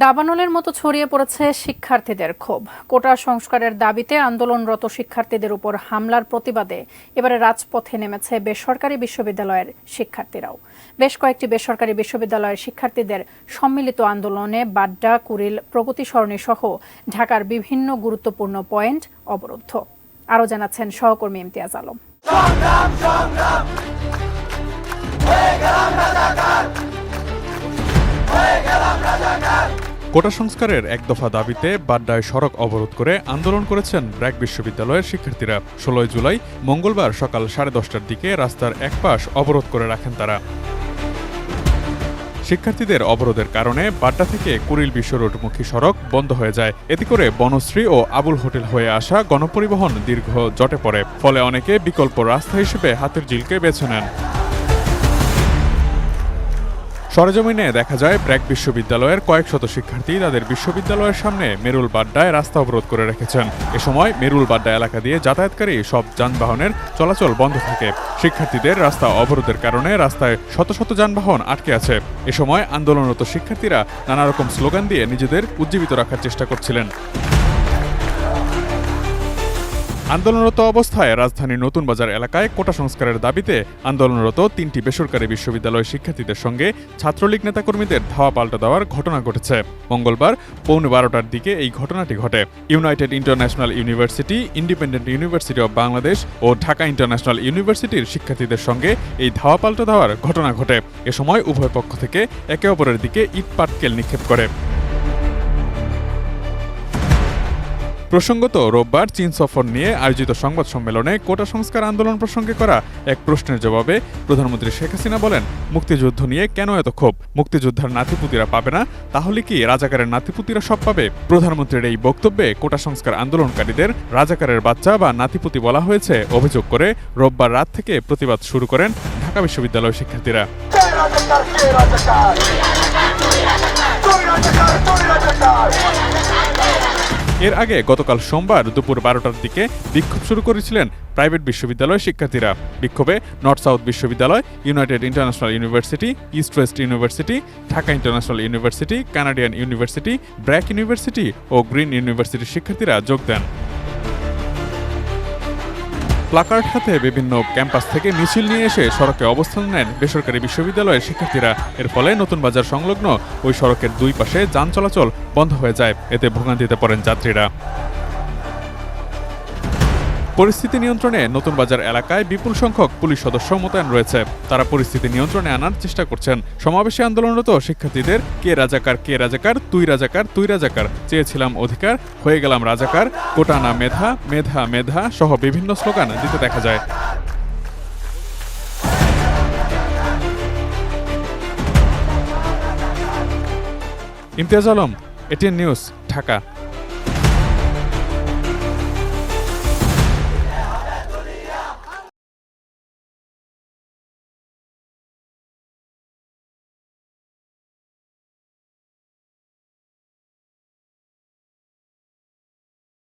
দাবানলের মতো ছড়িয়ে পড়েছে শিক্ষার্থীদের ক্ষোভ। কোটা সংস্কারের দাবিতে আন্দোলনরত শিক্ষার্থীদের উপর হামলার প্রতিবাদে এবারে রাজপথে নেমেছে বেসরকারি বিশ্ববিদ্যালয়ের শিক্ষার্থীরাও। বেশ কয়েকটি বেসরকারি বিশ্ববিদ্যালয়ের শিক্ষার্থীদের সম্মিলিত আন্দোলনে বাড্ডা, কুড়িল, প্রগতি সরণি সহ ঢাকার বিভিন্ন গুরুত্বপূর্ণ পয়েন্ট অবরুদ্ধ। আরও জানাচ্ছেন সহকর্মী ইমতিয়াজ আলম। কোটা সংস্কারের এক দফা দাবিতে বাড্ডায় সড়ক অবরোধ করে আন্দোলন করেছেন ব্র্যাক বিশ্ববিদ্যালয়ের শিক্ষার্থীরা। ১৬ জুলাই মঙ্গলবার সকাল 10:30টার দিকে রাস্তার এক পাশ অবরোধ করে রাখেন তারা। শিক্ষার্থীদের অবরোধের কারণে বাড্ডা থেকে কুড়িল বিশ্ব রোডমুখী সড়ক বন্ধ হয়ে যায়। এতে করে বনশ্রী ও আবুল হোটেল হয়ে আসা গণপরিবহন দীর্ঘ জটে পড়ে। ফলে অনেকে বিকল্প রাস্তা হিসেবে হাতের ঝিলকে বেছে নেন। সরেজমিনে দেখা যায় ব্র্যাক বিশ্ববিদ্যালয়ের কয়েক শত শিক্ষার্থী তাদের বিশ্ববিদ্যালয়ের সামনে মেরুল বাড্ডায় রাস্তা অবরোধ করে রেখেছেন। এ সময় মেরুল বাড্ডা এলাকা দিয়ে যাতায়াতকারী সব যানবাহনের চলাচল বন্ধ থাকে। শিক্ষার্থীদের রাস্তা অবরোধের কারণে রাস্তায় শত শত যানবাহন আটকে আছে। এ সময় আন্দোলনরত শিক্ষার্থীরা নানা রকম স্লোগান দিয়ে নিজেদের উজ্জীবিত রাখার চেষ্টা করছিলেন। আন্দোলনরত অবস্থায় রাজধানীর নতুন বাজার এলাকায় কোটা সংস্কারের দাবিতে আন্দোলনরত 3টি বেসরকারি বিশ্ববিদ্যালয় শিক্ষার্থীদের সঙ্গে ছাত্রলীগ নেতাকর্মীদের ধাওয়া পাল্টা দেওয়ার ঘটনা ঘটেছে। মঙ্গলবার পৌনে 12টার দিকে এই ঘটনাটি ঘটে। United International University, Independent University of Bangladesh ও ঢাকা ইন্টারন্যাশনাল ইউনিভার্সিটির শিক্ষার্থীদের সঙ্গে এই ধাওয়া পাল্টা দেওয়ার ঘটনা ঘটে। এ সময় উভয় পক্ষ থেকে একে অপরের দিকে ইট পাটকেল নিক্ষেপ করে। প্রসঙ্গত রোববার চীন সফর নিয়ে আয়োজিত সংবাদ সম্মেলনে কোটা সংস্কার আন্দোলন প্রসঙ্গে করা এক প্রশ্নের জবাবে প্রধানমন্ত্রী শেখ হাসিনা বলেন, মুক্তিযুদ্ধ নিয়ে কেন এত ক্ষোভ? মুক্তিযোদ্ধার নাতিপুতিরা পাবে না, তাহলে কি রাজাকারের নাতিপুতিরা সব পাবে? প্রধানমন্ত্রীর এই বক্তব্যে কোটা সংস্কার আন্দোলনকারীদের রাজাকারের বাচ্চা বা নাতিপুতি বলা হয়েছে অভিযোগ করে রোববার রাত থেকে প্রতিবাদ শুরু করেন ঢাকা বিশ্ববিদ্যালয় শিক্ষার্থীরা। এর আগে গতকাল সোমবার দুপুর 12টার দিকে বিক্ষোভ শুরু করেছিলেন প্রাইভেট বিশ্ববিদ্যালয়ের শিক্ষার্থীরা। বিক্ষোভে নর্থ সাউথ বিশ্ববিদ্যালয়, United International University, East West University, Dhaka International University, Canadian University, BRAC University ও গ্রিন ইউনিভার্সিটির শিক্ষার্থীরা যোগ দেন। প্লাকার্ড হাতে বিভিন্ন ক্যাম্পাস থেকে মিছিল নিয়ে এসে সড়কে অবস্থান নেন বেসরকারি বিশ্ববিদ্যালয়ের শিক্ষার্থীরা। এর ফলে নতুন বাজার সংলগ্ন ওই সড়কের দুই পাশে যান চলাচল বন্ধ হয়ে যায়। এতে ভোগান্তিতে পড়েন যাত্রীরা। পরিস্থিতি নিয়ন্ত্রণে নতুন বাজার এলাকায় বিপুল সংখ্যক পুলিশ সদস্য মোতায়েন রয়েছে। তারা পরিস্থিতি নিয়ন্ত্রণে আনার চেষ্টা করছেন। সমাবেশে আন্দোলনরত শিক্ষার্থীদের কে রাজাকার, কে রাজাকার, তুই রাজাকার, তুই রাজাকার, চেয়েছিলাম অধিকার, হয়ে গেলাম রাজাকার, কোটা না মেধা, মেধা মেধা সহ বিভিন্ন স্লোগান দিতে দেখা যায়। Imtiaz Alam, ATN news, Dhaka.